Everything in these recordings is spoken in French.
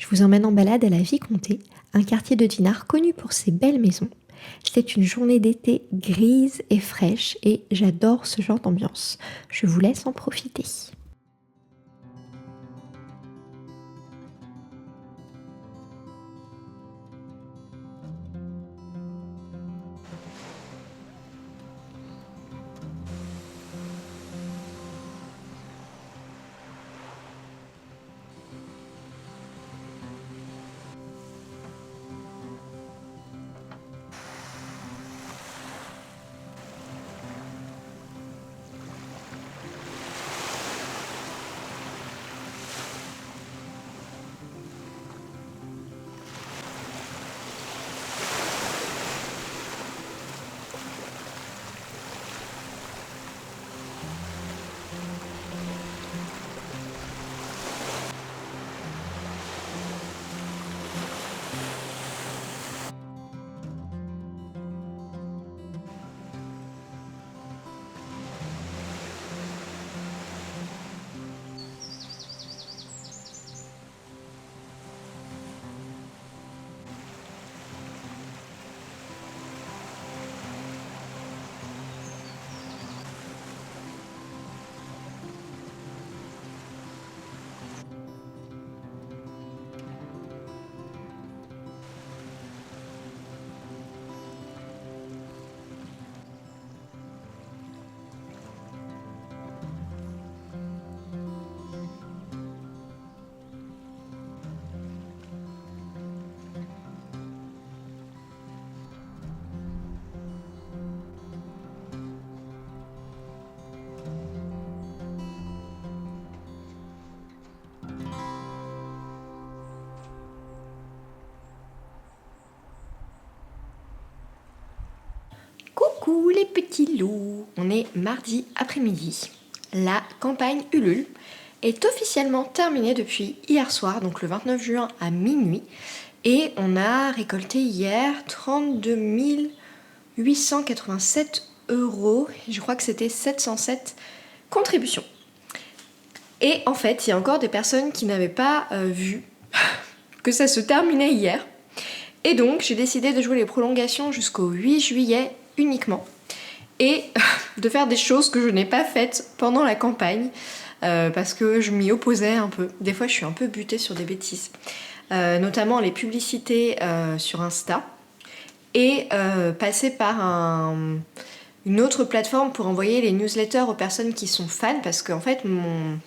Je vous emmène en balade à la Vicomté, un quartier de Dinard connu pour ses belles maisons. C'était une journée d'été grise et fraîche et j'adore ce genre d'ambiance. Je vous laisse en profiter. Coucou les petits loups, on est mardi après-midi. La campagne Ulule est officiellement terminée depuis hier soir, donc le 29 juin à minuit. Et on a récolté hier 32 887 euros. Je crois que c'était 707 contributions. Et en fait, il y a encore des personnes qui n'avaient pas vu que ça se terminait hier. Et donc, j'ai décidé de jouer les prolongations jusqu'au 8 juillet uniquement. Et de faire des choses que je n'ai pas faites pendant la campagne. Parce que je m'y opposais un peu. Des fois, je suis un peu butée sur des bêtises. Notamment les publicités sur Insta. Et passer par une autre plateforme pour envoyer les newsletters aux personnes qui sont fans. Parce qu'en fait, mon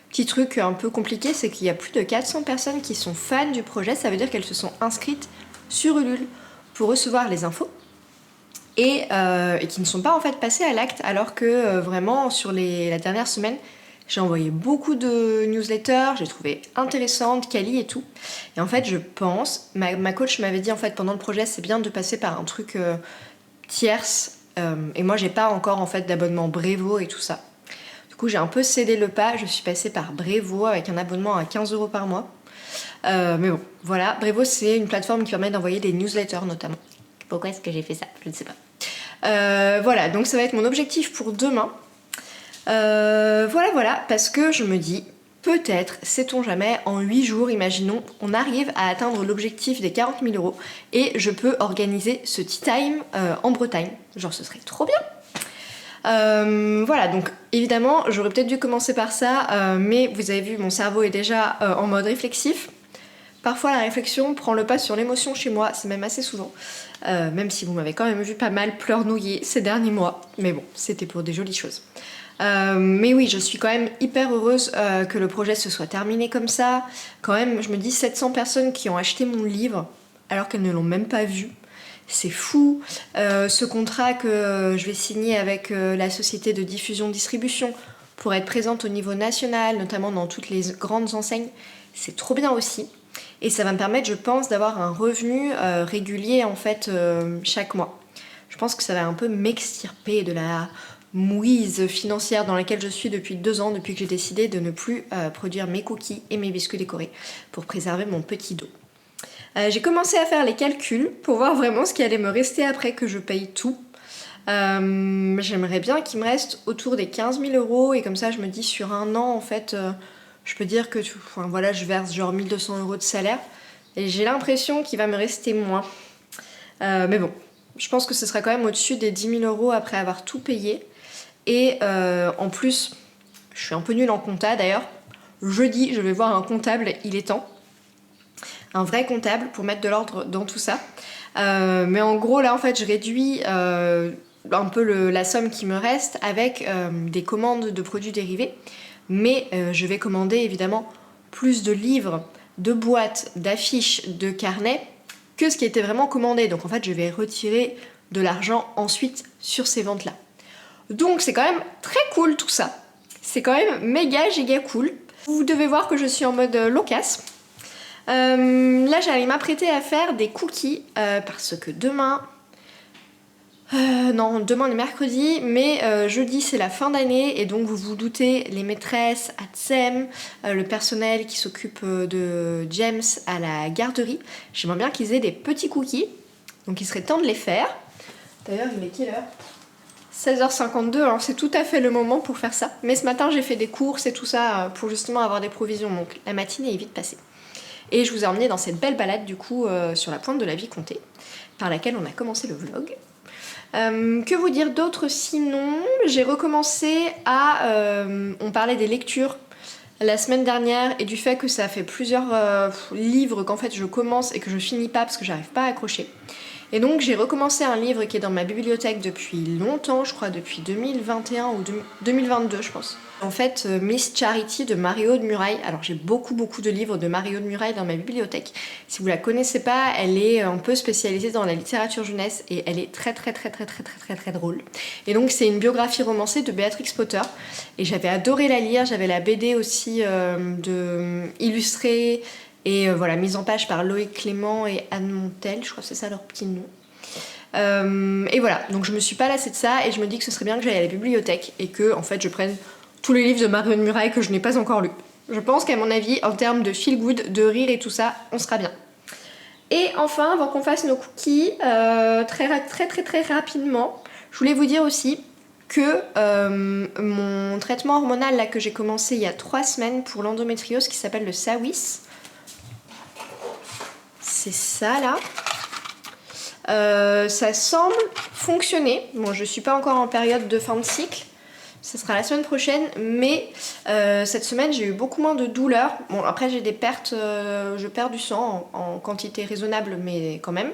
petit truc un peu compliqué, c'est qu'il y a plus de 400 personnes qui sont fans du projet. Ça veut dire qu'elles se sont inscrites sur Ulule pour recevoir les infos et qui ne sont pas en fait passées à l'acte, alors que vraiment sur la dernière semaine j'ai envoyé beaucoup de newsletters, j'ai trouvé intéressantes, quali et tout. Et en fait je pense, ma coach m'avait dit en fait pendant le projet c'est bien de passer par un truc tierce, et moi j'ai pas encore en fait d'abonnement Brevo et tout ça. Du coup j'ai un peu cédé le pas, je suis passée par Brevo avec un abonnement à 15 € par mois. Mais bon, voilà, Brevo c'est une plateforme qui permet d'envoyer des newsletters notamment. Pourquoi est-ce que j'ai fait ça? Je ne sais pas. Voilà, donc ça va être mon objectif pour demain. Voilà, parce que je me dis, peut-être, sait-on jamais, en 8 jours, imaginons, on arrive à atteindre l'objectif des 40 000 € et je peux organiser ce tea time en Bretagne. Genre, ce serait trop bien. Voilà, donc évidemment, j'aurais peut-être dû commencer par ça, mais vous avez vu, mon cerveau est déjà en mode réflexif. Parfois la réflexion prend le pas sur l'émotion chez moi, c'est même assez souvent. Même si vous m'avez quand même vu pas mal pleurnouiller ces derniers mois. Mais bon, c'était pour des jolies choses. Mais oui, je suis quand même hyper heureuse que le projet se soit terminé comme ça. Quand même, je me dis 700 personnes qui ont acheté mon livre alors qu'elles ne l'ont même pas vu. C'est fou. Ce contrat que je vais signer avec la société de diffusion-distribution pour être présente au niveau national, notamment dans toutes les grandes enseignes, c'est trop bien aussi. Et ça va me permettre, je pense, d'avoir un revenu régulier en fait chaque mois. Je pense que ça va un peu m'extirper de la mouise financière dans laquelle je suis depuis 2 ans, depuis que j'ai décidé de ne plus produire mes cookies et mes biscuits décorés pour préserver mon petit dos. J'ai commencé à faire les calculs pour voir vraiment ce qui allait me rester après que je paye tout. J'aimerais bien qu'il me reste autour des 15 000 € et comme ça je me dis sur un an en fait je peux dire que enfin, voilà, je verse genre 1200 € de salaire et j'ai l'impression qu'il va me rester moins. Mais bon, je pense que ce sera quand même au-dessus des 10 000 € après avoir tout payé. Et en plus, je suis un peu nulle en compta d'ailleurs. Jeudi, je vais voir un comptable, il est temps. Un vrai comptable pour mettre de l'ordre dans tout ça. Mais en gros, là en fait, je réduis un peu la somme qui me reste avec des commandes de produits dérivés. Mais je vais commander évidemment plus de livres, de boîtes, d'affiches, de carnets que ce qui était vraiment commandé. Donc en fait, je vais retirer de l'argent ensuite sur ces ventes-là. Donc c'est quand même très cool tout ça. C'est quand même méga giga cool. Vous devez voir que je suis en mode loquace. Là j'allais m'apprêter à faire des cookies parce que demain... non, demain on est mercredi, mais jeudi c'est la fin d'année et donc vous vous doutez, les maîtresses, Atsem, le personnel qui s'occupe de James à la garderie, j'aimerais bien qu'ils aient des petits cookies, donc il serait temps de les faire. D'ailleurs il est quelle heure ? 16h52, alors c'est tout à fait le moment pour faire ça. Mais ce matin j'ai fait des courses et tout ça pour justement avoir des provisions, donc la matinée est vite passée. Et je vous ai emmené dans cette belle balade du coup sur la pointe de la Vicomté, par laquelle on a commencé le vlog. Que vous dire d'autre sinon ? J'ai recommencé à... on parlait des lectures la semaine dernière et du fait que ça fait plusieurs livres qu'en fait je commence et que je finis pas parce que j'arrive pas à accrocher. Et donc j'ai recommencé un livre qui est dans ma bibliothèque depuis longtemps, je crois depuis 2021 ou 2022 je pense. En fait, Miss Charity de Mario de Muraille. Alors j'ai beaucoup de livres de Mario de Muraille dans ma bibliothèque. Si vous la connaissez pas, elle est un peu spécialisée dans la littérature jeunesse et elle est très drôle. Et donc c'est une biographie romancée de Béatrix Potter. Et j'avais adoré la lire, j'avais la BD aussi illustrée. Et voilà, mise en page par Loïc Clément et Anne Montel, je crois que c'est ça leur petit nom. Et voilà, donc je me suis pas lassée de ça et je me dis que ce serait bien que j'aille à la bibliothèque et que en fait je prenne tous les livres de Mario de Muraille que je n'ai pas encore lus. Je pense qu'à mon avis, en termes de feel good, de rire et tout ça, on sera bien. Et enfin, avant qu'on fasse nos cookies, très rapidement, je voulais vous dire aussi que mon traitement hormonal là, que j'ai commencé il y a 3 semaines pour l'endométriose qui s'appelle le Sawis, c'est ça là. Ça semble fonctionner. Bon, je suis pas encore en période de fin de cycle. Ça sera la semaine prochaine, mais cette semaine j'ai eu beaucoup moins de douleurs. Bon, après j'ai des pertes, je perds du sang en quantité raisonnable, mais quand même.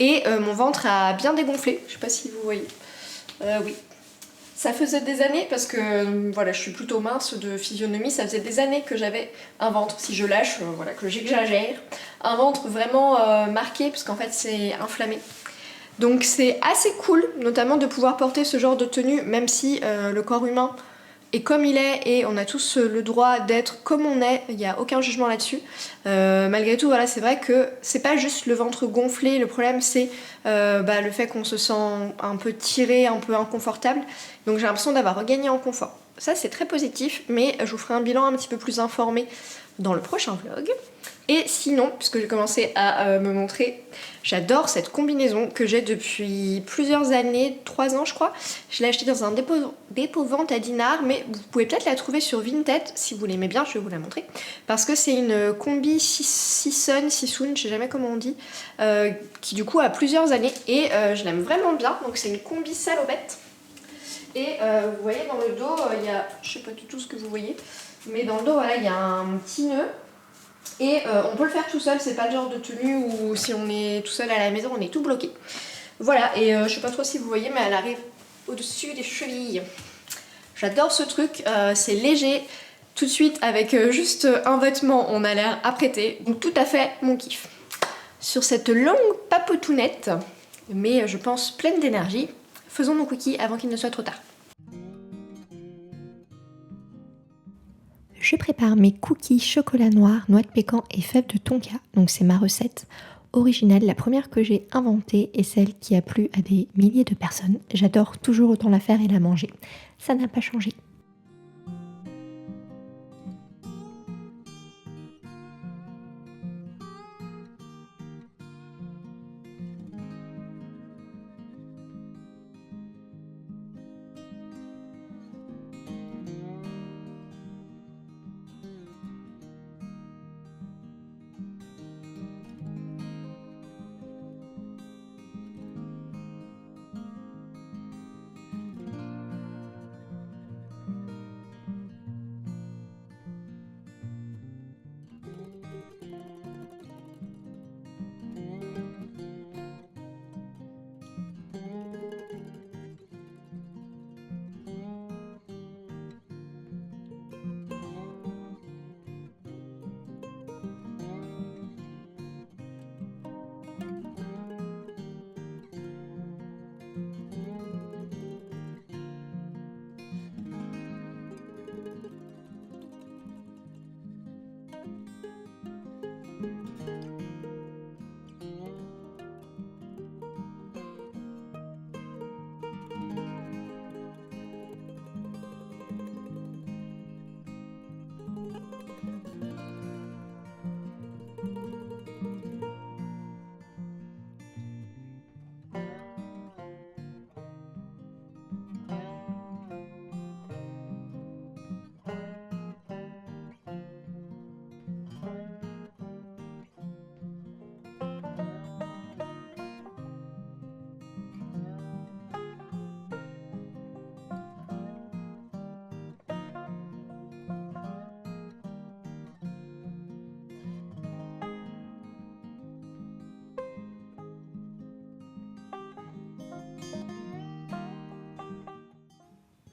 Et mon ventre a bien dégonflé. Je sais pas si vous voyez. Oui. Ça faisait des années, parce que voilà, je suis plutôt mince de physionomie, ça faisait des années que j'avais un ventre, si je lâche, voilà, que j'exagère, un ventre vraiment marqué, parce qu'en fait c'est inflammé. Donc c'est assez cool, notamment de pouvoir porter ce genre de tenue, même si le corps humain est comme il est, et on a tous le droit d'être comme on est, il n'y a aucun jugement là-dessus. Malgré tout, voilà, c'est vrai que c'est pas juste le ventre gonflé, le problème c'est le fait qu'on se sent un peu tiré, un peu inconfortable. Donc j'ai l'impression d'avoir regagné en confort. Ça c'est très positif, mais je vous ferai un bilan un petit peu plus informé dans le prochain vlog. Et sinon, puisque j'ai commencé à me montrer, j'adore cette combinaison que j'ai depuis plusieurs années, 3 ans je crois. Je l'ai achetée dans un dépôt-vente à Dinard, mais vous pouvez peut-être la trouver sur Vinted, si vous l'aimez bien, je vais vous la montrer. Parce que c'est une combi Sisson, je sais jamais comment on dit, qui du coup a plusieurs années, et je l'aime vraiment bien, donc c'est une combi salopette. Et vous voyez dans le dos, il y a, je sais pas du tout ce que vous voyez, mais dans le dos, voilà, il y a un petit nœud. Et on peut le faire tout seul, c'est pas le genre de tenue où si on est tout seul à la maison, on est tout bloqué. Voilà, et je sais pas trop si vous voyez, mais elle arrive au-dessus des chevilles. J'adore ce truc, c'est léger. Tout de suite, avec juste un vêtement, on a l'air apprêté. Donc tout à fait mon kiff. Sur cette longue papotounette, mais je pense pleine d'énergie, faisons nos cookies avant qu'il ne soit trop tard. Je prépare mes cookies chocolat noir, noix de pécan et fèves de tonka. Donc c'est ma recette originale, la première que j'ai inventée et celle qui a plu à des milliers de personnes. J'adore toujours autant la faire et la manger. Ça n'a pas changé.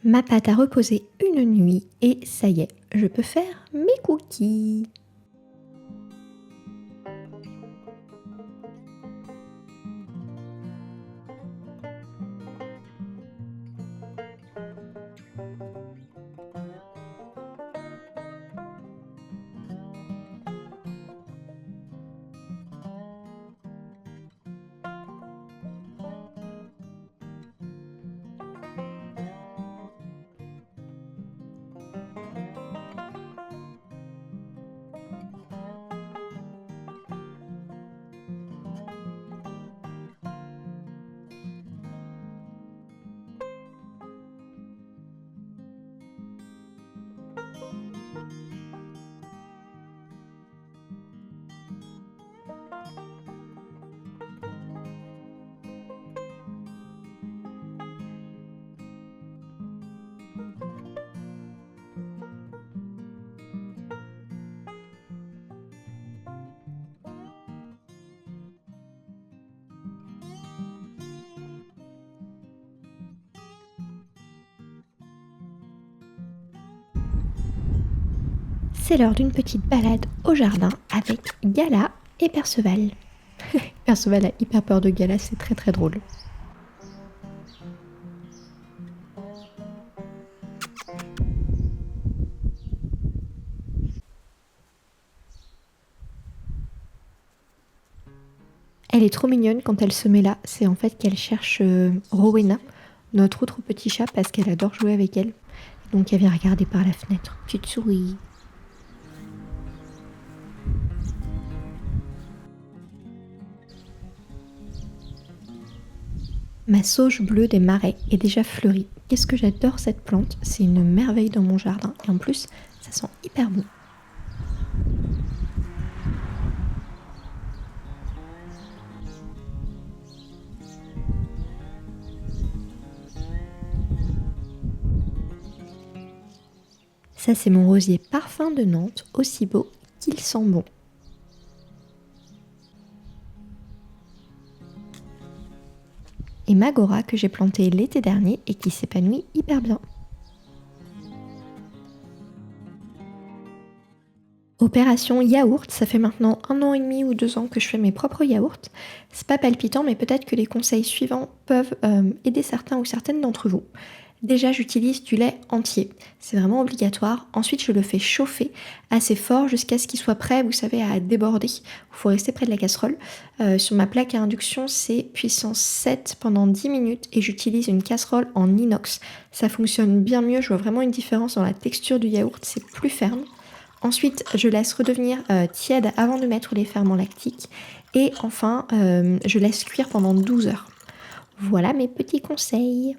Ma pâte a reposé une nuit et ça y est, je peux faire mes cookies. C'est l'heure d'une petite balade au jardin avec Gala et Perceval. Perceval a hyper peur de Gala, c'est très très drôle. Elle est trop mignonne quand elle se met là, c'est en fait qu'elle cherche Rowena, notre autre petit chat, parce qu'elle adore jouer avec elle. Donc elle vient regarder par la fenêtre. Petite souris. Ma sauge bleue des marais est déjà fleurie. Qu'est-ce que j'adore cette plante, c'est une merveille dans mon jardin. Et en plus, ça sent hyper bon. Ça, c'est mon rosier parfum de Nantes, aussi beau qu'il sent bon. Et Magora que j'ai planté l'été dernier et qui s'épanouit hyper bien. Opération yaourt, ça fait maintenant 1 an et demi ou 2 ans que je fais mes propres yaourts. C'est pas palpitant, mais peut-être que les conseils suivants peuvent aider certains ou certaines d'entre vous. Déjà, j'utilise du lait entier, c'est vraiment obligatoire. Ensuite, je le fais chauffer assez fort jusqu'à ce qu'il soit prêt, vous savez, à déborder. Il faut rester près de la casserole. Sur ma plaque à induction, c'est puissance 7 pendant 10 minutes et j'utilise une casserole en inox. Ça fonctionne bien mieux, je vois vraiment une différence dans la texture du yaourt, c'est plus ferme. Ensuite, je laisse redevenir tiède avant de mettre les ferments lactiques. Et enfin, je laisse cuire pendant 12 heures. Voilà mes petits conseils.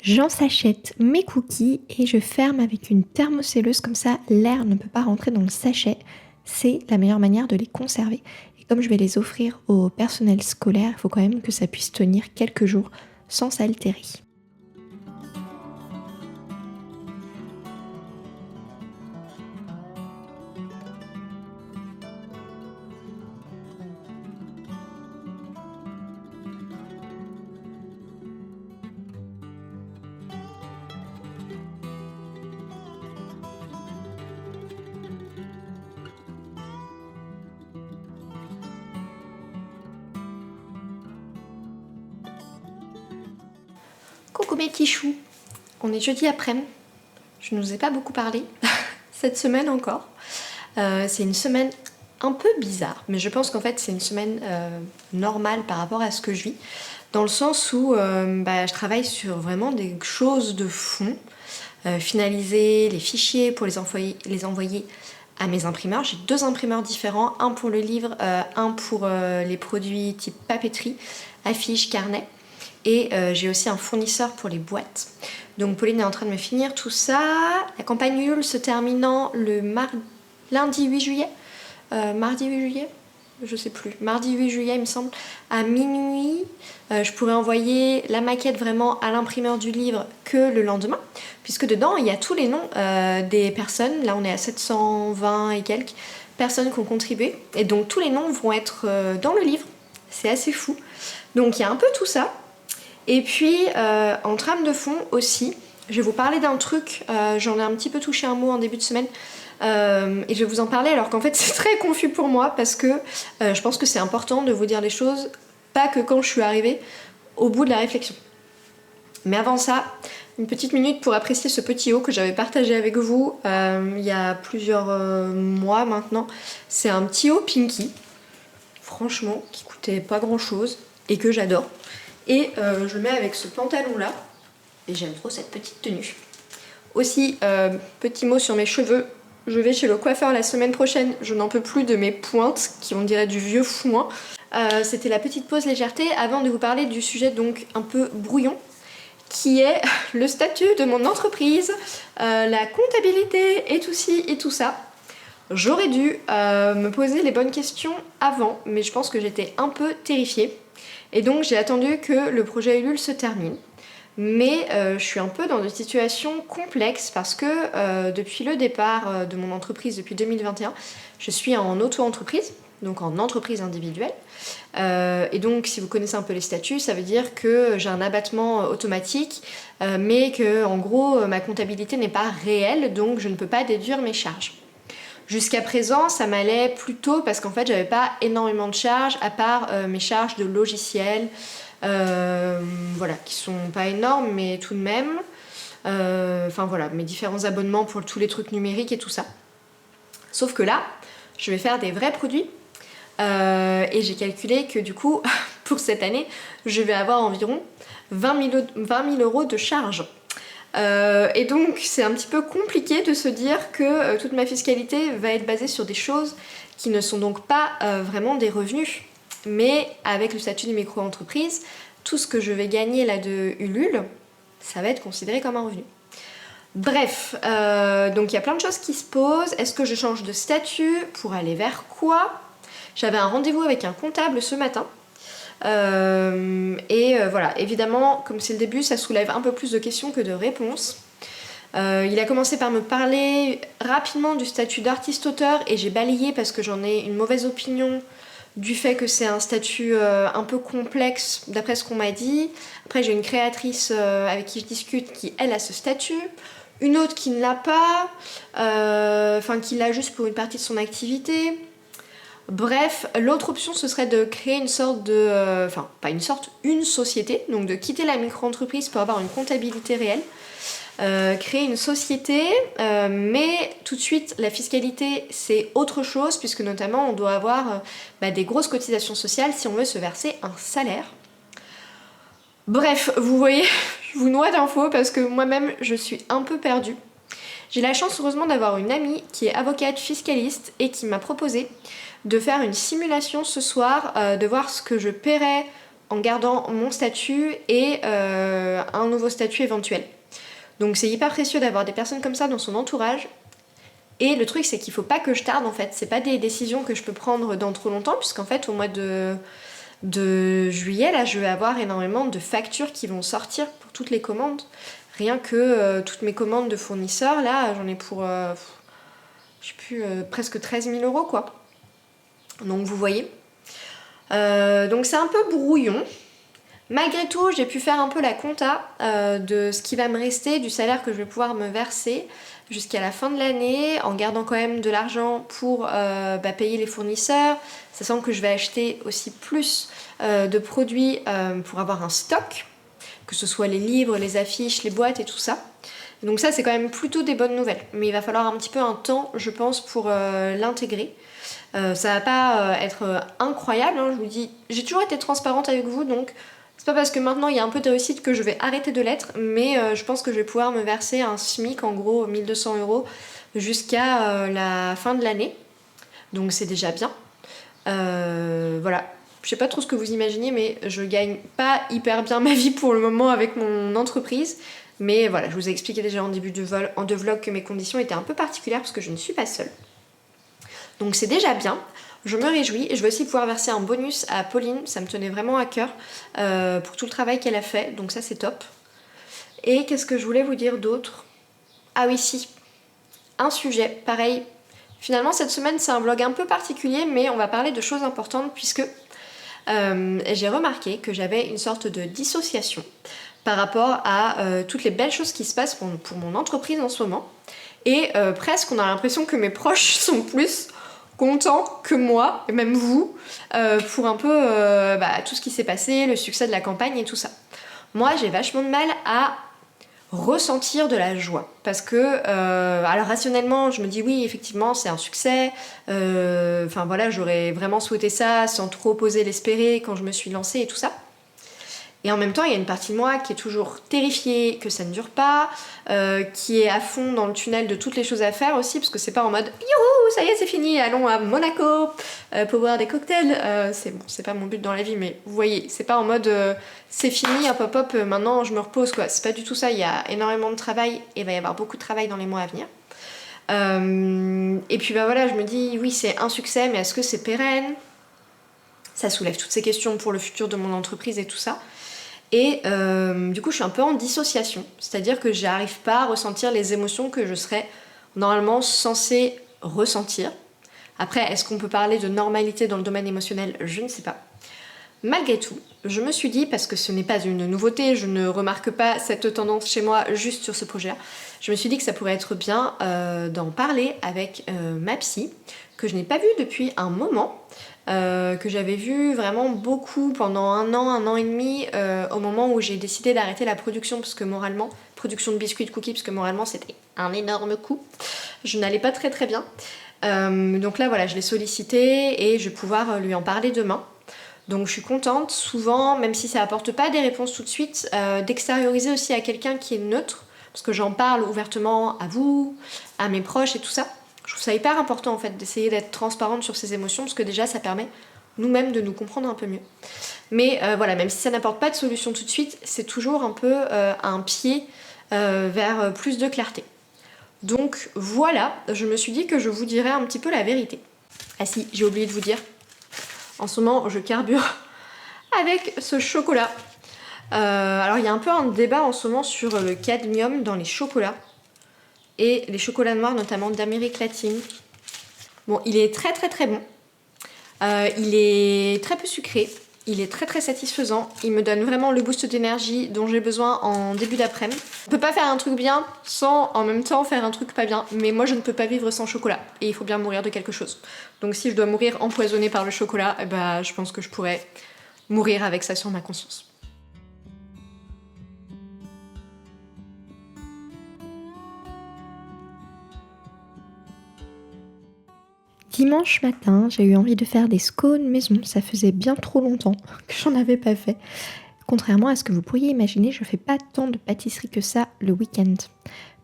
J'en sachète mes cookies et je ferme avec une thermocelleuse, comme ça l'air ne peut pas rentrer dans le sachet. C'est la meilleure manière de les conserver. Et comme je vais les offrir au personnel scolaire, il faut quand même que ça puisse tenir quelques jours sans s'altérer. Coucou mes petits choux. On est jeudi après-midi. Je ne vous ai pas beaucoup parlé cette semaine encore. C'est une semaine un peu bizarre, mais je pense qu'en fait c'est une semaine normale par rapport à ce que je vis, dans le sens où je travaille sur vraiment des choses de fond, finaliser les fichiers pour les envoyer à mes imprimeurs. J'ai 2 imprimeurs différents, un pour le livre, un pour les produits type papeterie, affiches, carnets. Et j'ai aussi un fournisseur pour les boîtes. Donc Pauline est en train de me finir tout ça. La campagne Ulule se terminant le lundi 8 juillet. Mardi 8 juillet, je sais plus. Mardi 8 juillet il me semble. À minuit, je pourrais envoyer la maquette vraiment à l'imprimeur du livre que le lendemain. Puisque dedans il y a tous les noms des personnes. Là on est à 720 et quelques personnes qui ont contribué. Et donc tous les noms vont être dans le livre. C'est assez fou. Donc il y a un peu tout ça. Et puis en trame de fond aussi, je vais vous parler d'un truc, j'en ai un petit peu touché un mot en début de semaine, et je vais vous en parler alors qu'en fait c'est très confus pour moi parce que je pense que c'est important de vous dire les choses, pas que quand je suis arrivée au bout de la réflexion. Mais avant ça, une petite minute pour apprécier ce petit haut que j'avais partagé avec vous il y a plusieurs mois maintenant. C'est un petit haut Pinky, franchement, qui coûtait pas grand chose et que j'adore. Et je le mets avec ce pantalon là, et j'aime trop cette petite tenue. Aussi, petit mot sur mes cheveux, je vais chez le coiffeur la semaine prochaine, je n'en peux plus de mes pointes qui on dirait du vieux foin. C'était la petite pause légèreté avant de vous parler du sujet donc un peu brouillon, qui est le statut de mon entreprise, la comptabilité et tout ci et tout ça. J'aurais dû me poser les bonnes questions avant, mais je pense que j'étais un peu terrifiée. Et donc j'ai attendu que le projet Ulule se termine. Mais je suis un peu dans une situation complexe parce que depuis le départ de mon entreprise, depuis 2021, je suis en auto-entreprise, donc en entreprise individuelle. Et donc si vous connaissez un peu les statuts, ça veut dire que j'ai un abattement automatique, mais que en gros ma comptabilité n'est pas réelle, donc je ne peux pas déduire mes charges. Jusqu'à présent, ça m'allait plutôt parce qu'en fait, j'avais pas énormément de charges à part mes charges de logiciels, voilà, qui sont pas énormes, mais tout de même. Enfin voilà, mes différents abonnements pour tous les trucs numériques et tout ça. Sauf que là, je vais faire des vrais produits et j'ai calculé que du coup, pour cette année, je vais avoir environ 20 000 euros de charges. Et donc c'est un petit peu compliqué de se dire que toute ma fiscalité va être basée sur des choses qui ne sont donc pas vraiment des revenus. Mais avec le statut de micro-entreprise, tout ce que je vais gagner là de Ulule, ça va être considéré comme un revenu. Bref, donc il y a plein de choses qui se posent. Est-ce que je change de statut? Pour aller vers quoi? J'avais un rendez-vous avec un comptable ce matin. Voilà, évidemment, comme c'est le début, ça soulève un peu plus de questions que de réponses. Il a commencé par me parler rapidement du statut d'artiste-auteur et j'ai balayé parce que j'en ai une mauvaise opinion du fait que c'est un statut un peu complexe d'après ce qu'on m'a dit. Après j'ai une créatrice avec qui je discute qui elle a ce statut, une autre qui ne l'a pas, enfin qui l'a juste pour une partie de son activité. Bref, l'autre option ce serait de créer une sorte de... enfin, pas une sorte, une société, donc de quitter la micro-entreprise pour avoir une comptabilité réelle. Créer une société, mais tout de suite la fiscalité c'est autre chose puisque notamment on doit avoir des grosses cotisations sociales si on veut se verser un salaire. Bref, vous voyez, je vous noie d'infos parce que moi-même je suis un peu perdue. J'ai la chance heureusement d'avoir une amie qui est avocate fiscaliste et qui m'a proposé de faire une simulation ce soir, de voir ce que je paierais en gardant mon statut et un nouveau statut éventuel. Donc c'est hyper précieux d'avoir des personnes comme ça dans son entourage. Et le truc c'est qu'il faut pas que je tarde en fait. C'est pas des décisions que je peux prendre dans trop longtemps puisqu'en fait au mois de juillet là je vais avoir énormément de factures qui vont sortir pour toutes les commandes. Rien que toutes mes commandes de fournisseurs là j'en ai pour je sais plus presque 13 000 euros quoi. Donc vous voyez. Donc c'est un peu brouillon. Malgré tout, j'ai pu faire un peu la compta de ce qui va me rester, du salaire que je vais pouvoir me verser jusqu'à la fin de l'année, en gardant quand même de l'argent pour payer les fournisseurs, sachant que je vais acheter aussi plus de produits pour avoir un stock. que ce soit les livres, les affiches, les boîtes et tout ça. Donc ça c'est quand même plutôt des bonnes nouvelles, mais il va falloir un petit peu un temps je pense pour l'intégrer. Ça va pas être incroyable, hein, je vous dis, j'ai toujours été transparente avec vous, donc c'est pas parce que maintenant il y a un peu de réussite que je vais arrêter de l'être, mais je pense que je vais pouvoir me verser un SMIC, en gros 1 200 € jusqu'à la fin de l'année, donc c'est déjà bien. Voilà, je sais pas trop ce que vous imaginez, mais je gagne pas hyper bien ma vie pour le moment avec mon entreprise. Mais voilà, je vous ai expliqué déjà en début de vlog que mes conditions étaient un peu particulières parce que je ne suis pas seule. Donc c'est déjà bien, je me réjouis. Je vais aussi pouvoir verser un bonus à Pauline, ça me tenait vraiment à cœur pour tout le travail qu'elle a fait, donc ça c'est top. Et qu'est-ce que je voulais vous dire d'autre? Ah oui, si, un sujet, pareil. Finalement cette semaine c'est un vlog un peu particulier, mais on va parler de choses importantes puisque j'ai remarqué que j'avais une sorte de dissociation par rapport à toutes les belles choses qui se passent pour mon entreprise en ce moment. Et presque on a l'impression que mes proches sont plus contents que moi, et même vous, pour un peu tout ce qui s'est passé, le succès de la campagne et tout ça. Moi j'ai vachement de mal à ressentir de la joie parce que alors rationnellement je me dis oui effectivement c'est un succès, enfin voilà j'aurais vraiment souhaité ça sans trop oser l'espérer quand je me suis lancée et tout ça. Et en même temps, il y a une partie de moi qui est toujours terrifiée que ça ne dure pas, qui est à fond dans le tunnel de toutes les choses à faire aussi, parce que c'est pas en mode youhou, ça y est, c'est fini, allons à Monaco pour boire des cocktails. C'est bon, c'est pas mon but dans la vie, mais vous voyez, c'est pas en mode c'est fini, hop hop hop, maintenant je me repose quoi. C'est pas du tout ça, il y a énormément de travail et il va y avoir beaucoup de travail dans les mois à venir. Et puis bah voilà, je me dis oui, c'est un succès, mais est-ce que c'est pérenne? Ça soulève toutes ces questions pour le futur de mon entreprise et tout ça. Et du coup je suis un peu en dissociation, c'est-à-dire que j'arrive pas à ressentir les émotions que je serais normalement censée ressentir. Après, est-ce qu'on peut parler de normalité dans le domaine émotionnel? Je ne sais pas. Malgré tout, je me suis dit, parce que ce n'est pas une nouveauté, je ne remarque pas cette tendance chez moi juste sur ce projet-là, je me suis dit que ça pourrait être bien d'en parler avec ma psy, que je n'ai pas vue depuis un moment, que j'avais vu vraiment beaucoup pendant un an et demi, au moment où j'ai décidé d'arrêter la production, parce que moralement, production de biscuits de cookies, parce que moralement c'était un énorme coup, je n'allais pas très très bien. Donc là voilà, je l'ai sollicité et je vais pouvoir lui en parler demain. Donc je suis contente, souvent, même si ça apporte pas des réponses tout de suite, d'extérioriser aussi à quelqu'un qui est neutre, parce que j'en parle ouvertement à vous, à mes proches et tout ça. Je trouve ça hyper important en fait d'essayer d'être transparente sur ses émotions, parce que déjà ça permet nous-mêmes de nous comprendre un peu mieux. Mais voilà, même si ça n'apporte pas de solution tout de suite, c'est toujours un peu un pied vers plus de clarté. Donc voilà, je me suis dit que je vous dirais un petit peu la vérité. Ah si, j'ai oublié de vous dire, en ce moment je carbure avec ce chocolat. Alors il y a un peu un débat en ce moment sur le cadmium dans les chocolats. Et les chocolats noirs, notamment d'Amérique latine. Bon, il est très très très bon. Il est très peu sucré. Il est très très satisfaisant. Il me donne vraiment le boost d'énergie dont j'ai besoin en début d'après-midi. On peut pas faire un truc bien sans en même temps faire un truc pas bien. Mais moi je ne peux pas vivre sans chocolat. Et il faut bien mourir de quelque chose. Donc si je dois mourir empoisonnée par le chocolat, eh ben, je pense que je pourrais mourir avec ça sur ma conscience. Dimanche matin, j'ai eu envie de faire des scones maison. Ça faisait bien trop longtemps que j'en avais pas fait. Contrairement à ce que vous pourriez imaginer, je fais pas tant de pâtisserie que ça le week-end.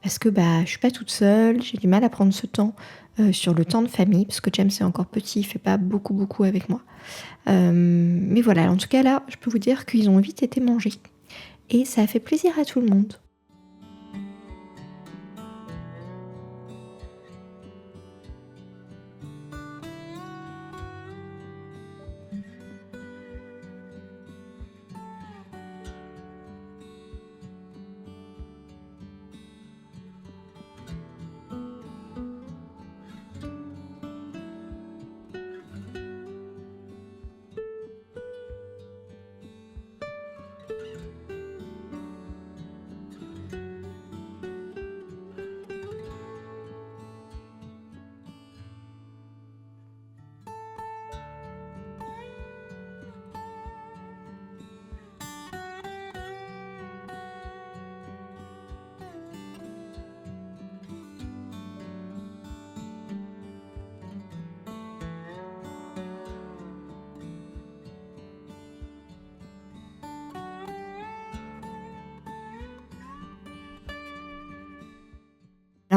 Parce que je suis pas toute seule, j'ai du mal à prendre ce temps sur le temps de famille, parce que James est encore petit, il fait pas beaucoup avec moi. Mais voilà, en tout cas là, je peux vous dire qu'ils ont vite été mangés. Et ça a fait plaisir à tout le monde.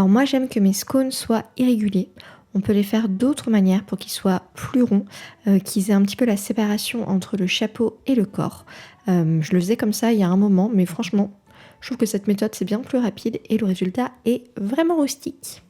Alors moi j'aime que mes scones soient irréguliers. On peut les faire d'autres manières pour qu'ils soient plus ronds, qu'ils aient un petit peu la séparation entre le chapeau et le corps. Je le faisais comme ça il y a un moment, mais franchement, je trouve que cette méthode c'est bien plus rapide et le résultat est vraiment rustique.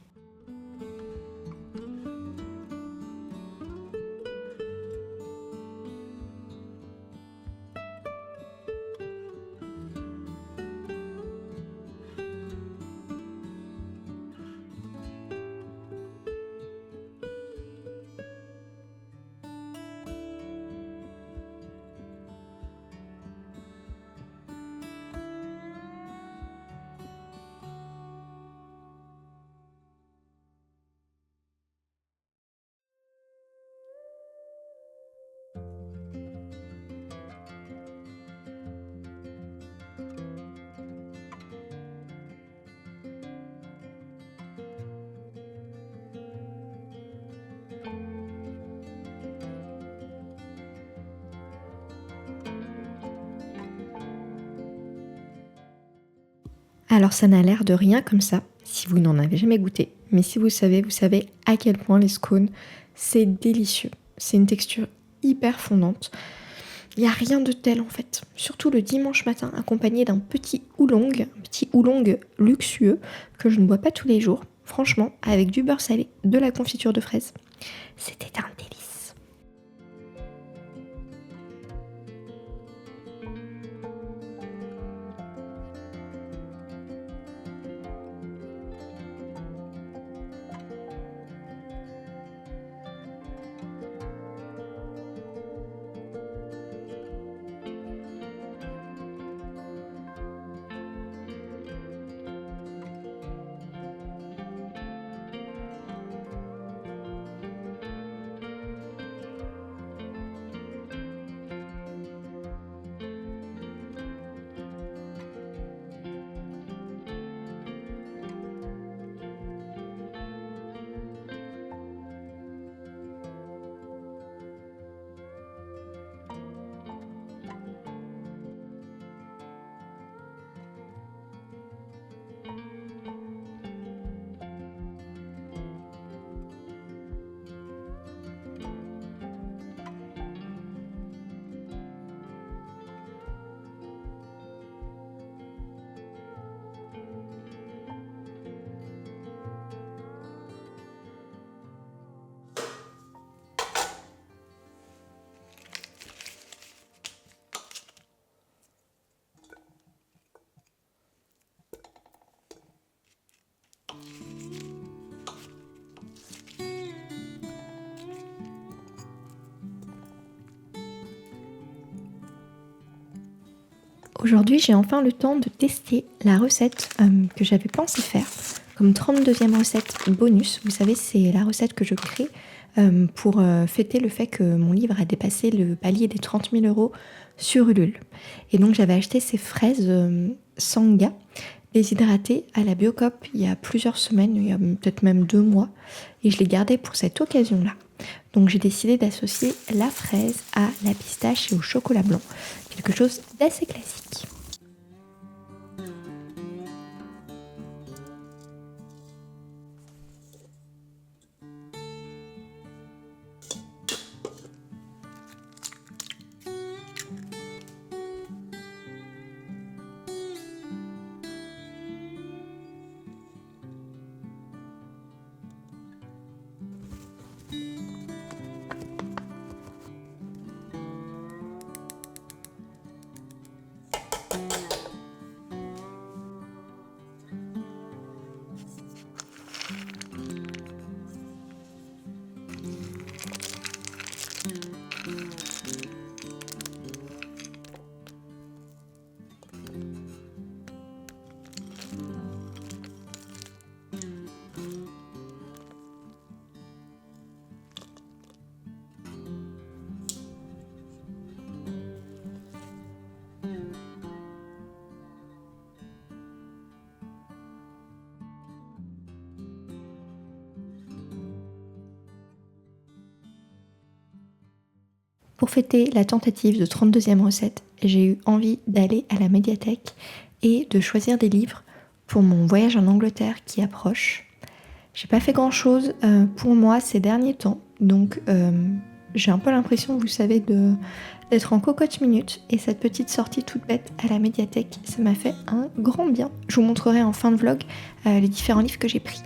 Alors ça n'a l'air de rien comme ça, si vous n'en avez jamais goûté. Mais si vous savez à quel point les scones, c'est délicieux. C'est une texture hyper fondante. Il n'y a rien de tel en fait. Surtout le dimanche matin, accompagné d'un un petit oolong luxueux que je ne bois pas tous les jours. Franchement, avec du beurre salé, de la confiture de fraises, c'était un délice. Aujourd'hui, j'ai enfin le temps de tester la recette que j'avais pensé faire comme 32e recette bonus. Vous savez, c'est la recette que je crée pour fêter le fait que mon livre a dépassé le palier des 30 000 € sur Ulule. Et donc, j'avais acheté ces fraises Sanga déshydratées à la Biocoop il y a plusieurs semaines, il y a peut-être même 2 mois. Et je les gardais pour cette occasion-là. Donc j'ai décidé d'associer la fraise à la pistache et au chocolat blanc. Quelque chose d'assez classique. Pour fêter la tentative de 32e recette, j'ai eu envie d'aller à la médiathèque et de choisir des livres pour mon voyage en Angleterre qui approche. J'ai pas fait grand chose pour moi ces derniers temps, donc j'ai un peu l'impression, vous savez, d'être en cocotte minute, et cette petite sortie toute bête à la médiathèque, ça m'a fait un grand bien. Je vous montrerai en fin de vlog les différents livres que j'ai pris.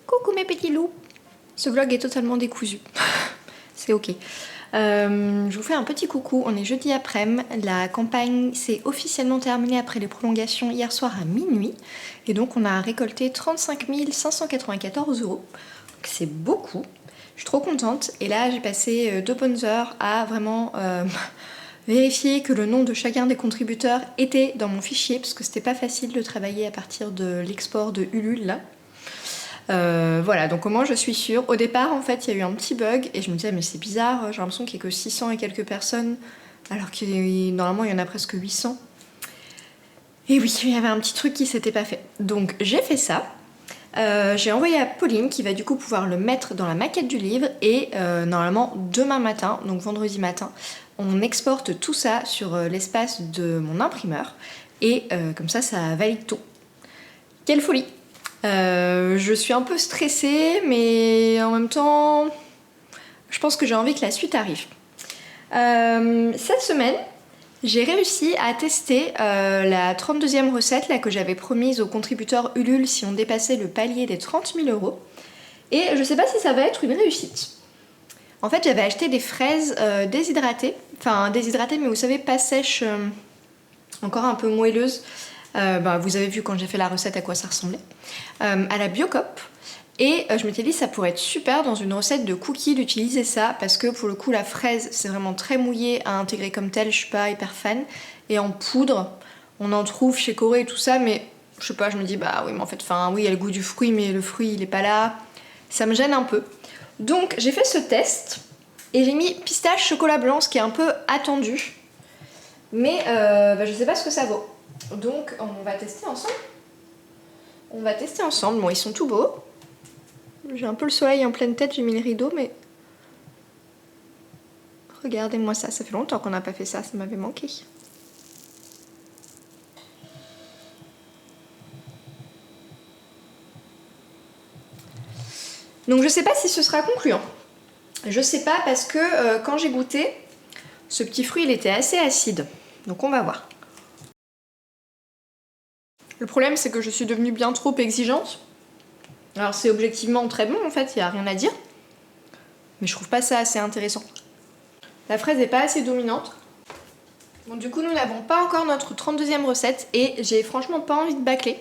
Coucou mes petits loups. Ce vlog est totalement décousu. C'est ok. Je vous fais un petit coucou, on est jeudi après-midi, la campagne s'est officiellement terminée après les prolongations hier soir à minuit, et donc on a récolté 35 594 €, c'est beaucoup, je suis trop contente, et là j'ai passé 2 bonnes heures à vraiment vérifier que le nom de chacun des contributeurs était dans mon fichier, parce que c'était pas facile de travailler à partir de l'export de Ulule là. Voilà, donc au moins je suis sûre. Au départ, en fait, il y a eu un petit bug et je me disais, mais c'est bizarre, j'ai l'impression qu'il n'y a que 600 et quelques personnes, alors que normalement il y en a presque 800. Et oui, il y avait un petit truc qui s'était pas fait. Donc j'ai fait ça. J'ai envoyé à Pauline qui va du coup pouvoir le mettre dans la maquette du livre, et normalement demain matin, donc vendredi matin, on exporte tout ça sur l'espace de mon imprimeur, et comme ça valide tout. Quelle folie! Je suis un peu stressée, mais en même temps, je pense que j'ai envie que la suite arrive. Cette semaine, j'ai réussi à tester la 32e recette là, que j'avais promise aux contributeurs Ulule si on dépassait le palier des 30 000 €. Et je sais pas si ça va être une réussite. En fait, j'avais acheté des fraises déshydratées, enfin déshydratées, mais vous savez, pas sèches, encore un peu moelleuses. Vous avez vu quand j'ai fait la recette à quoi ça ressemblait, à la Biocop, et je m'étais dit ça pourrait être super dans une recette de cookies d'utiliser ça, parce que pour le coup la fraise c'est vraiment très mouillé à intégrer comme tel, je suis pas hyper fan, et en poudre on en trouve chez Corée et tout ça, mais je sais pas, je me dis bah oui mais en fait oui il y a le goût du fruit mais le fruit il est pas là, ça me gêne un peu. Donc j'ai fait ce test et j'ai mis pistache chocolat blanc, ce qui est un peu attendu, mais je sais pas ce que ça vaut. Donc on va tester ensemble. On va tester ensemble. Bon, ils sont tout beaux. J'ai un peu le soleil en pleine tête, j'ai mis le rideau, mais regardez-moi ça. Ça fait longtemps qu'on n'a pas fait ça, ça m'avait manqué. Donc je sais pas si ce sera concluant. Je sais pas parce que quand j'ai goûté, ce petit fruit il était assez acide. Donc on va voir. Le problème c'est que je suis devenue bien trop exigeante. Alors c'est objectivement très bon en fait, il n'y a rien à dire. Mais je trouve pas ça assez intéressant. La fraise n'est pas assez dominante. Bon, du coup nous n'avons pas encore notre 32e recette et j'ai franchement pas envie de bâcler.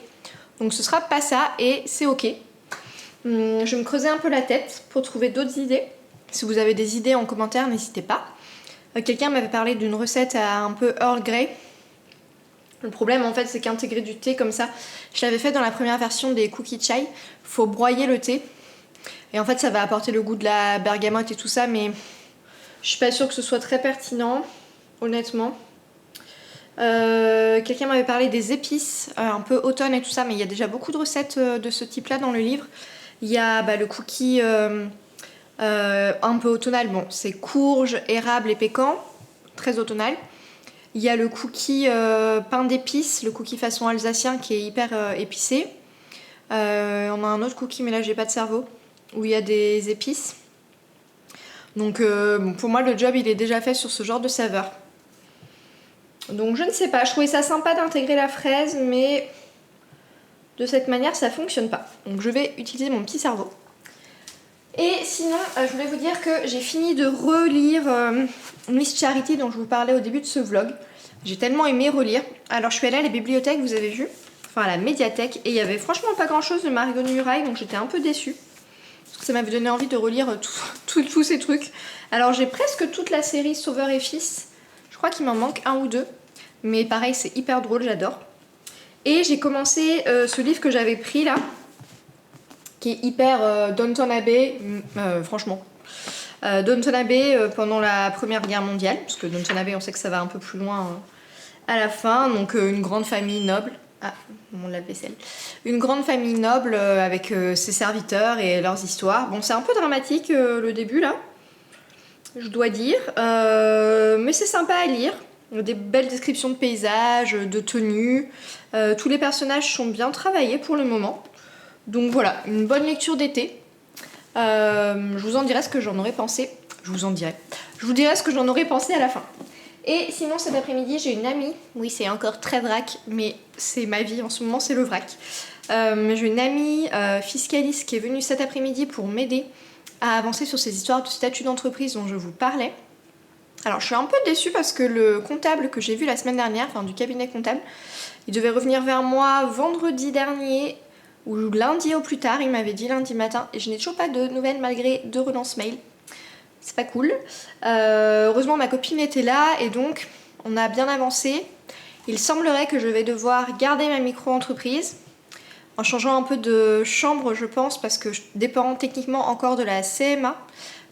Donc ce sera pas ça et c'est ok. Je vais me creuser un peu la tête pour trouver d'autres idées. Si vous avez des idées en commentaire, n'hésitez pas. Quelqu'un m'avait parlé d'une recette à un peu Earl Grey. Le problème en fait c'est qu'intégrer du thé comme ça, je l'avais fait dans la première version des cookies chai, faut broyer le thé et en fait ça va apporter le goût de la bergamote et tout ça, mais je suis pas sûre que ce soit très pertinent honnêtement. Quelqu'un m'avait parlé des épices, un peu automne et tout ça, mais il y a déjà beaucoup de recettes de ce type là dans le livre. Il y a le cookie un peu automnal, bon c'est courge, érable et pécan, très automnal. Il y a le cookie pain d'épices, le cookie façon alsacien qui est hyper épicé. On a un autre cookie, mais là j'ai pas de cerveau, où il y a des épices. Donc pour moi le job il est déjà fait sur ce genre de saveur. Donc je ne sais pas, je trouvais ça sympa d'intégrer la fraise, mais de cette manière ça fonctionne pas. Donc je vais utiliser mon petit cerveau. Et sinon, je voulais vous dire que j'ai fini de relire Miss Charity dont je vous parlais au début de ce vlog. J'ai tellement aimé relire. Alors je suis allée à la bibliothèque, vous avez vu, enfin à la médiathèque, et il y avait franchement pas grand chose de Margot Muraille, donc j'étais un peu déçue. Parce que ça m'avait donné envie de relire tous ces trucs. Alors j'ai presque toute la série Sauveur et Fils. Je crois qu'il m'en manque un ou deux. Mais pareil, c'est hyper drôle, j'adore. Et j'ai commencé ce livre que j'avais pris là, qui est hyper Downton Abbey, franchement. Downton Abbey pendant la Première Guerre mondiale, parce que Downton Abbey on sait que ça va un peu plus loin à la fin, donc une grande famille noble. Ah, mon lave-vaisselle. Une grande famille noble avec ses serviteurs et leurs histoires. Bon, c'est un peu dramatique le début là, je dois dire, mais c'est sympa à lire. Des belles descriptions de paysages, de tenues. Tous les personnages sont bien travaillés pour le moment. Donc voilà, une bonne lecture d'été. Je vous en dirai ce que j'en aurais pensé. Je vous dirai ce que j'en aurais pensé à la fin. Et sinon cet après-midi j'ai une amie, oui c'est encore très vrac, mais c'est ma vie en ce moment, c'est le vrac. J'ai une amie fiscaliste qui est venue cet après-midi pour m'aider à avancer sur ces histoires de statut d'entreprise dont je vous parlais. Alors je suis un peu déçue parce que le comptable que j'ai vu la semaine dernière, enfin du cabinet comptable, il devait revenir vers moi vendredi dernier ou lundi au plus tard, il m'avait dit lundi matin, et je n'ai toujours pas de nouvelles malgré 2 relances mail. C'est pas cool. Heureusement ma copine était là et donc on a bien avancé. Il semblerait que je vais devoir garder ma micro-entreprise en changeant un peu de chambre je pense parce que je dépends techniquement encore de la CMA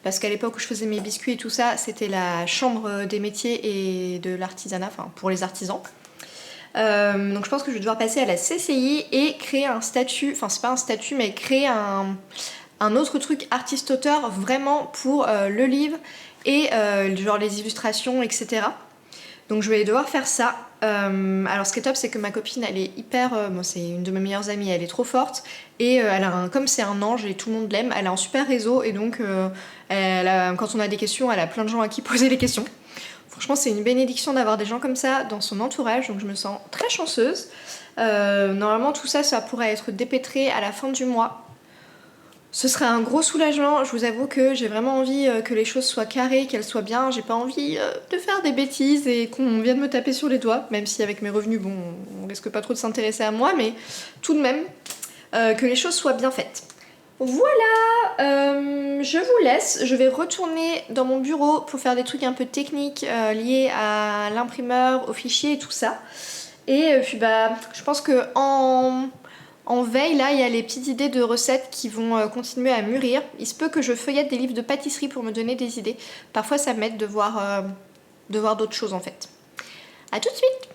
parce qu'à l'époque où je faisais mes biscuits et tout ça c'était la chambre des métiers et de l'artisanat, enfin pour les artisans. Donc je pense que je vais devoir passer à la CCI et créer un statut, enfin c'est pas un statut mais créer un autre truc artiste-auteur vraiment pour le livre et genre les illustrations etc. Donc je vais devoir faire ça. Alors ce qui est top c'est que ma copine elle est hyper, bon, c'est une de mes meilleures amies, elle est trop forte et elle a comme c'est un ange et tout le monde l'aime, elle a un super réseau et donc quand on a des questions elle a plein de gens à qui poser les questions. Franchement c'est une bénédiction d'avoir des gens comme ça dans son entourage donc je me sens très chanceuse. Normalement tout ça pourrait être dépêtré à la fin du mois. Ce serait un gros soulagement, je vous avoue que j'ai vraiment envie que les choses soient carrées, qu'elles soient bien, j'ai pas envie de faire des bêtises et qu'on vienne me taper sur les doigts, même si avec mes revenus, bon, on risque pas trop de s'intéresser à moi, mais tout de même, que les choses soient bien faites. Voilà, je vous laisse, je vais retourner dans mon bureau pour faire des trucs un peu techniques liés à l'imprimeur, aux fichiers et tout ça. Et puis bah, je pense que en veille, là, il y a les petites idées de recettes qui vont continuer à mûrir. Il se peut que je feuillette des livres de pâtisserie pour me donner des idées. Parfois, ça m'aide de voir d'autres choses, en fait. A tout de suite!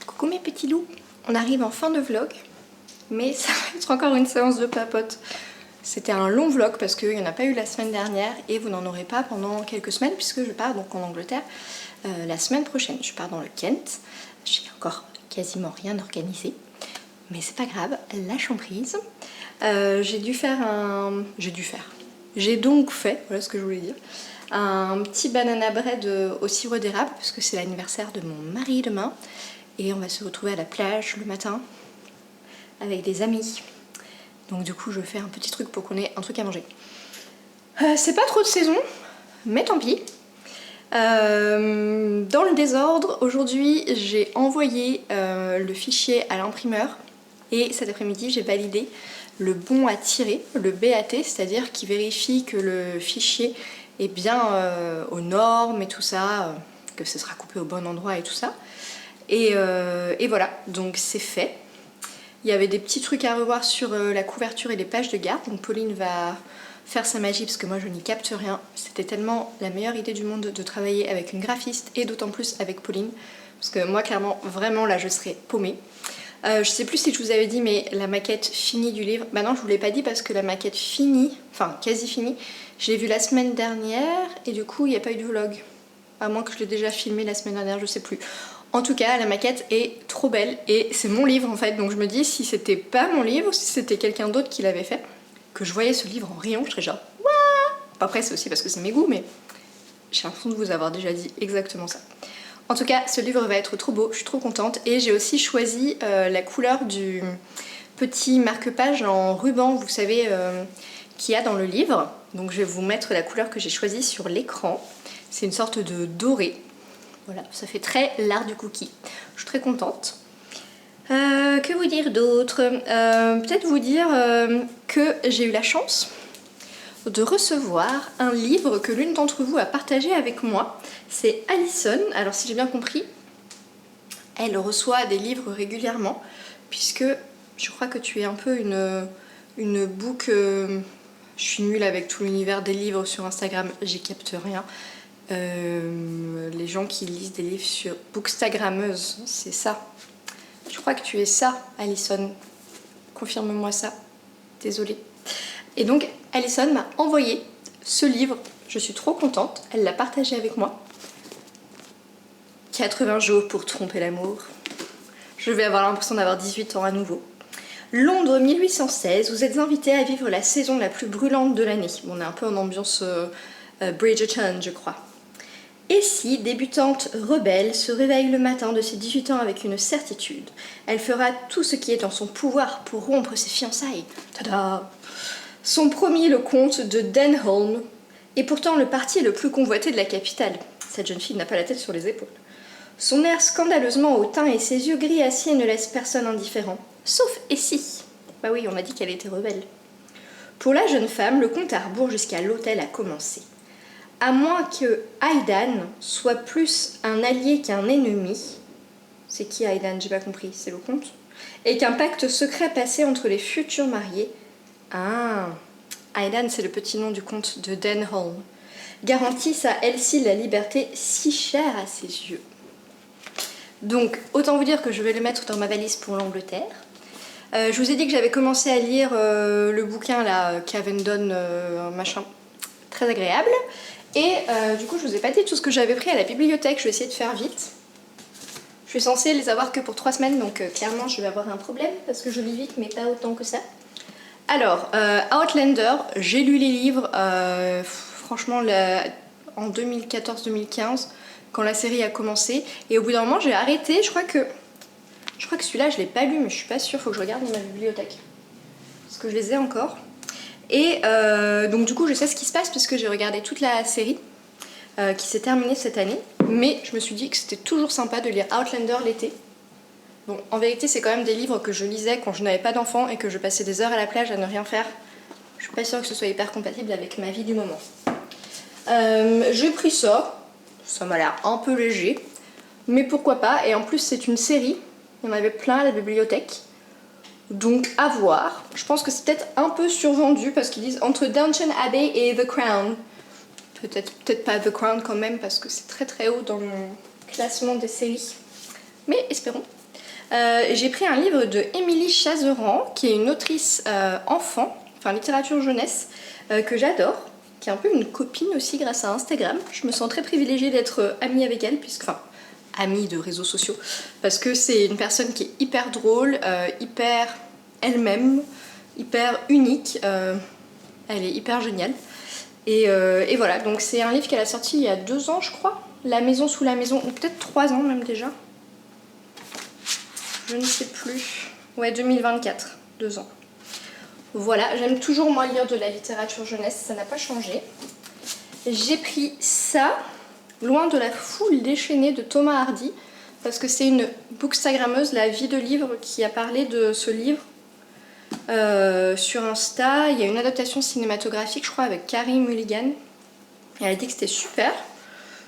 Coucou mes petits loups, on arrive en fin de vlog, mais ça va être encore une séance de papote. C'était un long vlog parce qu'il n'y en a pas eu la semaine dernière et vous n'en aurez pas pendant quelques semaines puisque je pars donc en Angleterre la semaine prochaine. Je pars dans le Kent, j'ai encore quasiment rien organisé, Mais c'est pas grave, lâchons prise. J'ai donc fait, voilà ce que je voulais dire, un petit banana bread au sirop d'érable, parce que c'est l'anniversaire de mon mari demain. Et on va se retrouver à la plage le matin avec des amis. Donc du coup je fais un petit truc pour qu'on ait un truc à manger. C'est pas trop de saison, mais tant pis. Dans le désordre, aujourd'hui j'ai envoyé le fichier à l'imprimeur et cet après-midi j'ai validé le bon à tirer, le BAT, c'est-à-dire qui vérifie que le fichier est bien aux normes et tout ça, que ce sera coupé au bon endroit et tout ça. Et voilà, donc c'est fait. Il y avait des petits trucs à revoir sur la couverture et les pages de garde, donc Pauline va faire sa magie parce que moi je n'y capte rien. C'était tellement la meilleure idée du monde de travailler avec une graphiste et d'autant plus avec Pauline, parce que moi clairement vraiment là je serais paumée. Je sais plus si je vous avais dit mais la maquette finie du livre, bah non je vous l'ai pas dit parce que la maquette finie, enfin quasi finie, je l'ai vue la semaine dernière et du coup il n'y a pas eu de vlog. À moins que je l'ai déjà filmé la semaine dernière, je sais plus. En tout cas, la maquette est trop belle et c'est mon livre en fait, donc je me dis si c'était pas mon livre, si c'était quelqu'un d'autre qui l'avait fait, que je voyais ce livre en rayon, je serais genre Wouah. Après c'est aussi parce que c'est mes goûts, mais j'ai l'impression de vous avoir déjà dit exactement ça. En tout cas, ce livre va être trop beau, je suis trop contente et j'ai aussi choisi la couleur du petit marque-page en ruban, vous savez, qu'il y a dans le livre. Donc je vais vous mettre la couleur que j'ai choisie sur l'écran. C'est une sorte de doré. Voilà, ça fait très l'art du cookie. Je suis très contente. Que vous dire d'autre? Peut-être vous dire que j'ai eu la chance de recevoir un livre que l'une d'entre vous a partagé avec moi. C'est Alison. Alors si j'ai bien compris, elle reçoit des livres régulièrement puisque je crois que tu es un peu une book... je suis nulle avec tout l'univers des livres sur Instagram, j'y capte rien. Les gens qui lisent des livres sur Bookstagrammeuse, c'est ça. Je crois que tu es ça, Alison. Confirme-moi ça. Désolée. Et donc, Alison m'a envoyé ce livre. Je suis trop contente. Elle l'a partagé avec moi. 80 jours pour tromper l'amour. Je vais avoir l'impression d'avoir 18 ans à nouveau. Londres 1816, vous êtes invité à vivre la saison la plus brûlante de l'année. Bon, on est un peu en ambiance Bridgerton, je crois. Et si, débutante rebelle, se réveille le matin de ses 18 ans avec une certitude, elle fera tout ce qui est en son pouvoir pour rompre ses fiançailles. Tada! Sont promis le comte de Denholm, et pourtant le parti le plus convoité de la capitale. Cette jeune fille n'a pas la tête sur les épaules. Son air scandaleusement hautain et ses yeux gris acier ne laissent personne indifférent. Sauf Essie. Bah oui, on a dit qu'elle était rebelle. Pour la jeune femme, le compte à rebours jusqu'à l'hôtel a commencé. À moins que Aidan soit plus un allié qu'un ennemi. C'est qui Aidan? J'ai pas compris, c'est le comte. Et qu'un pacte secret passé entre les futurs mariés. Ah, Aidan, c'est le petit nom du comte de Denholm. Garantisse à Elsie la liberté si chère à ses yeux. Donc, autant vous dire que je vais le mettre dans ma valise pour l'Angleterre. Je vous ai dit que j'avais commencé à lire le bouquin là, Cavendon, machin, très agréable. Et du coup, je vous ai pas dit tout ce que j'avais pris à la bibliothèque, je vais essayer de faire vite. Je suis censée les avoir que pour 3 semaines, donc clairement je vais avoir un problème parce que je lis vite, mais pas autant que ça. Alors, Outlander, j'ai lu les livres, franchement, en 2014-2015, quand la série a commencé, et au bout d'un moment j'ai arrêté. Je crois que celui-là je l'ai pas lu, mais je suis pas sûre, faut que je regarde dans ma bibliothèque. Parce que je les ai encore. Et donc du coup je sais ce qui se passe parce que j'ai regardé toute la série qui s'est terminée cette année, mais je me suis dit que c'était toujours sympa de lire Outlander l'été. Bon, en vérité c'est quand même des livres que je lisais quand je n'avais pas d'enfant et que je passais des heures à la plage à ne rien faire. Je suis pas sûre que ce soit hyper compatible avec ma vie du moment. J'ai pris ça, ça m'a l'air un peu léger, mais pourquoi pas, et en plus c'est une série, il y en avait plein à la bibliothèque. Donc à voir. Je pense que c'est peut-être un peu survendu parce qu'ils disent entre Downton Abbey et The Crown. Peut-être pas The Crown quand même parce que c'est très très haut dans mon classement des séries. Mais espérons. J'ai pris un livre de Émilie Chazeran qui est une autrice enfant, enfin littérature jeunesse, que j'adore, qui est un peu une copine aussi grâce à Instagram. Je me sens très privilégiée d'être amie avec elle puisque, enfin, amie de réseaux sociaux, parce que c'est une personne qui est hyper drôle, hyper elle-même, hyper unique, elle est hyper géniale. Et voilà, donc c'est un livre qu'elle a sorti il y a 2 ans je crois, La maison sous la maison, ou peut-être 3 ans même déjà. Je ne sais plus. Ouais, 2024, 2 ans. Voilà, j'aime toujours moi lire de la littérature jeunesse, ça n'a pas changé. J'ai pris ça, Loin de la foule déchaînée de Thomas Hardy, parce que c'est une bookstagrammeuse, La vie de livre, qui a parlé de ce livre sur Insta. Il y a une adaptation cinématographique, je crois, avec Carey Mulligan. Et elle a dit que c'était super.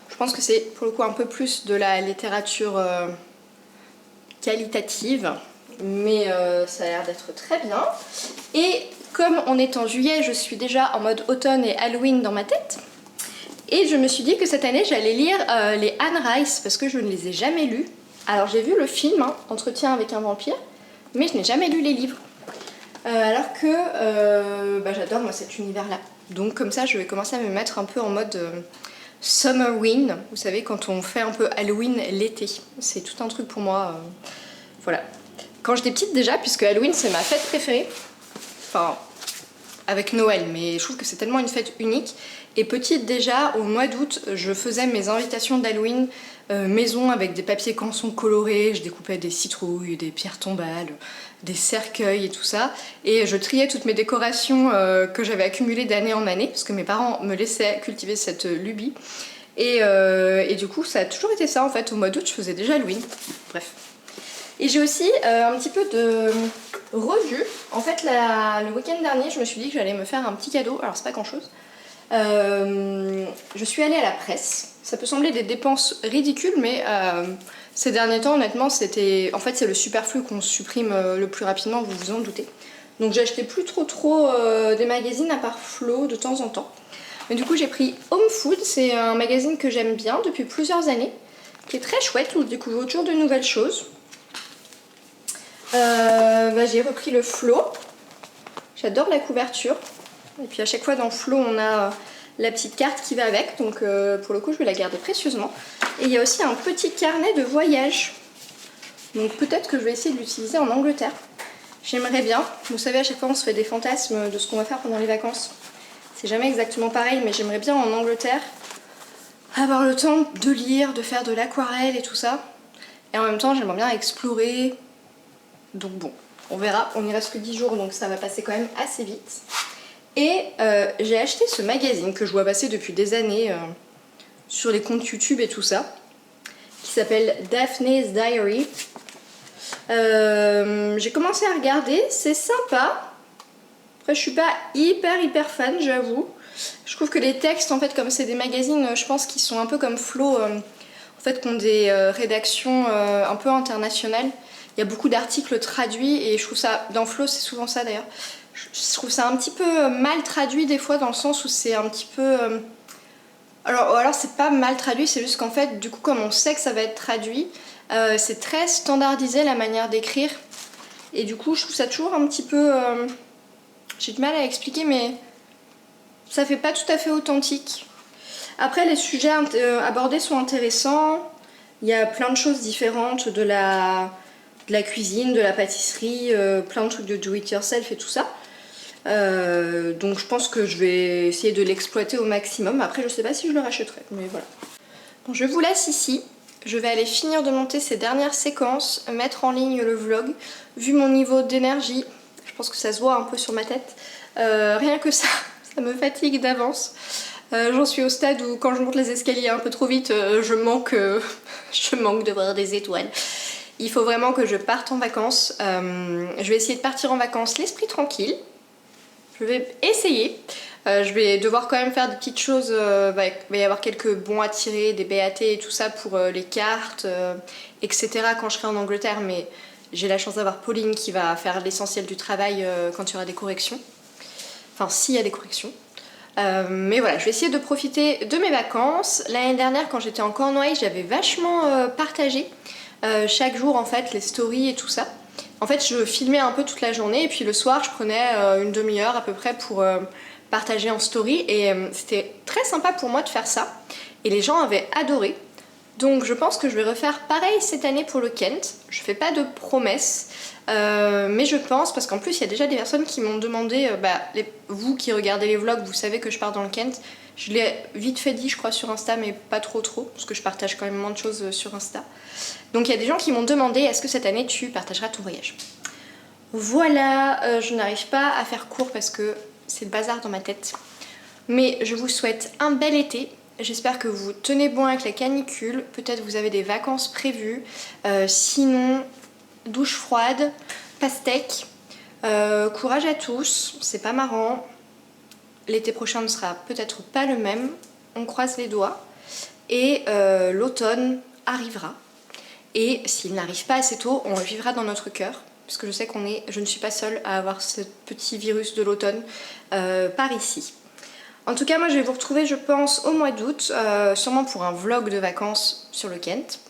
Je pense que c'est pour le coup un peu plus de la littérature qualitative, mais ça a l'air d'être très bien. Et comme on est en juillet, je suis déjà en mode automne et Halloween dans ma tête. Et je me suis dit que cette année j'allais lire les Anne Rice parce que je ne les ai jamais lus. Alors j'ai vu le film, hein, Entretien avec un vampire, mais je n'ai jamais lu les livres. Alors que j'adore moi cet univers-là. Donc comme ça je vais commencer à me mettre un peu en mode Summerween. Vous savez quand on fait un peu Halloween l'été. C'est tout un truc pour moi. Voilà. Quand j'étais petite déjà, puisque Halloween c'est ma fête préférée. Enfin, avec Noël, mais je trouve que c'est tellement une fête unique. Et petite déjà, au mois d'août, je faisais mes invitations d'Halloween maison avec des papiers canson colorés, je découpais des citrouilles, des pierres tombales, des cercueils et tout ça. Et je triais toutes mes décorations que j'avais accumulées d'année en année, parce que mes parents me laissaient cultiver cette lubie. Et du coup, ça a toujours été ça en fait. Au mois d'août, je faisais déjà Halloween. Bref. Et j'ai aussi un petit peu de revue. En fait, le week-end dernier, je me suis dit que j'allais me faire un petit cadeau. Alors, c'est pas grand-chose. Je suis allée à la presse. Ça peut sembler des dépenses ridicules, mais ces derniers temps, honnêtement, c'était... En fait, c'est le superflu qu'on supprime le plus rapidement, vous vous en doutez. Donc j'ai acheté plus trop des magazines à part Flo de temps en temps. Mais du coup, j'ai pris Home Food. C'est un magazine que j'aime bien depuis plusieurs années, qui est très chouette, où je découvre toujours de nouvelles choses. J'ai repris le Flo. J'adore la couverture. Et puis à chaque fois dans Flo, on a la petite carte qui va avec. Donc pour le coup, je vais la garder précieusement. Et il y a aussi un petit carnet de voyage. Donc peut-être que je vais essayer de l'utiliser en Angleterre. J'aimerais bien. Vous savez, à chaque fois, on se fait des fantasmes de ce qu'on va faire pendant les vacances. C'est jamais exactement pareil, mais j'aimerais bien en Angleterre avoir le temps de lire, de faire de l'aquarelle et tout ça. Et en même temps, j'aimerais bien explorer. Donc bon, on verra. On n'y reste que 10 jours, donc ça va passer quand même assez vite. Et j'ai acheté ce magazine que je vois passer depuis des années sur les comptes YouTube et tout ça, qui s'appelle Daphne's Diary. J'ai commencé à regarder, c'est sympa. Après, je suis pas hyper fan, j'avoue. Je trouve que les textes, en fait, comme c'est des magazines, je pense qu'ils sont un peu comme Flo, en fait, qui ont des rédactions un peu internationales. Il y a beaucoup d'articles traduits et je trouve ça, dans Flo, c'est souvent ça d'ailleurs. Je trouve ça un petit peu mal traduit des fois, dans le sens où c'est un petit peu... Alors c'est pas mal traduit, c'est juste qu'en fait, du coup, comme on sait que ça va être traduit, c'est très standardisé la manière d'écrire. Et du coup, je trouve ça toujours un petit peu... J'ai du mal à expliquer, mais ça fait pas tout à fait authentique. Après, les sujets abordés sont intéressants. Il y a plein de choses différentes, de la cuisine, de la pâtisserie, plein de trucs de do-it-yourself et tout ça. Donc je pense que je vais essayer de l'exploiter au maximum. Après, je sais pas si je le rachèterai, mais voilà. Bon, je vous laisse ici. Je vais aller finir de monter ces dernières séquences, mettre en ligne le vlog. Vu mon niveau d'énergie, je pense que ça se voit un peu sur ma tête. Rien que ça me fatigue d'avance. J'en suis au stade où quand je monte les escaliers un peu trop vite, je manque de voir des étoiles. Il faut vraiment que je parte en vacances. Je vais essayer de partir en vacances l'esprit tranquille. Je vais essayer. Je vais devoir quand même faire des petites choses. Il va y avoir quelques bons à tirer, des BAT et tout ça pour les cartes, etc. quand je serai en Angleterre. Mais j'ai la chance d'avoir Pauline qui va faire l'essentiel du travail quand il y aura des corrections. Enfin, s'il y a des corrections. Mais voilà, je vais essayer de profiter de mes vacances. L'année dernière, quand j'étais en Cornouailles, j'avais vachement partagé chaque jour en fait les stories et tout ça. En fait, je filmais un peu toute la journée et puis le soir, je prenais une demi-heure à peu près pour partager en story et c'était très sympa pour moi de faire ça. Et les gens avaient adoré. Donc je pense que je vais refaire pareil cette année pour le Kent. Je fais pas de promesses, mais je pense, parce qu'en plus il y a déjà des personnes qui m'ont demandé, vous qui regardez les vlogs, vous savez que je pars dans le Kent. Je l'ai vite fait dit je crois sur Insta, mais pas trop, parce que je partage quand même moins de choses sur Insta. Donc il y a des gens qui m'ont demandé est-ce que cette année tu partageras ton voyage. Voilà, je n'arrive pas à faire court parce que c'est le bazar dans ma tête. Mais je vous souhaite un bel été. J'espère que vous tenez bon avec la canicule. Peut-être vous avez des vacances prévues. Sinon, douche froide, pastèque. Courage à tous, c'est pas marrant. L'été prochain ne sera peut-être pas le même. On croise les doigts. Et l'automne arrivera. Et s'il n'arrive pas assez tôt, on le vivra dans notre cœur. Parce que je sais je ne suis pas seule à avoir ce petit virus de l'automne par ici. En tout cas, moi je vais vous retrouver, je pense, au mois d'août, sûrement pour un vlog de vacances sur le Kent.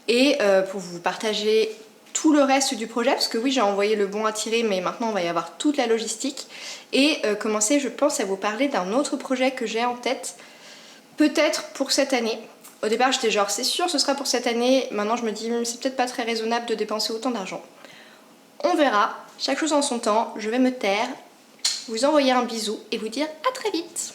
Et pour vous partager tout le reste du projet, parce que oui, j'ai envoyé le bon à tirer, mais maintenant on va y avoir toute la logistique. Et commencer, je pense, à vous parler d'un autre projet que j'ai en tête, peut-être pour cette année. Au départ, j'étais genre, c'est sûr, ce sera pour cette année. Maintenant, je me dis, c'est peut-être pas très raisonnable de dépenser autant d'argent. On verra, chaque chose en son temps, je vais me taire, vous envoyer un bisou et vous dire à très vite.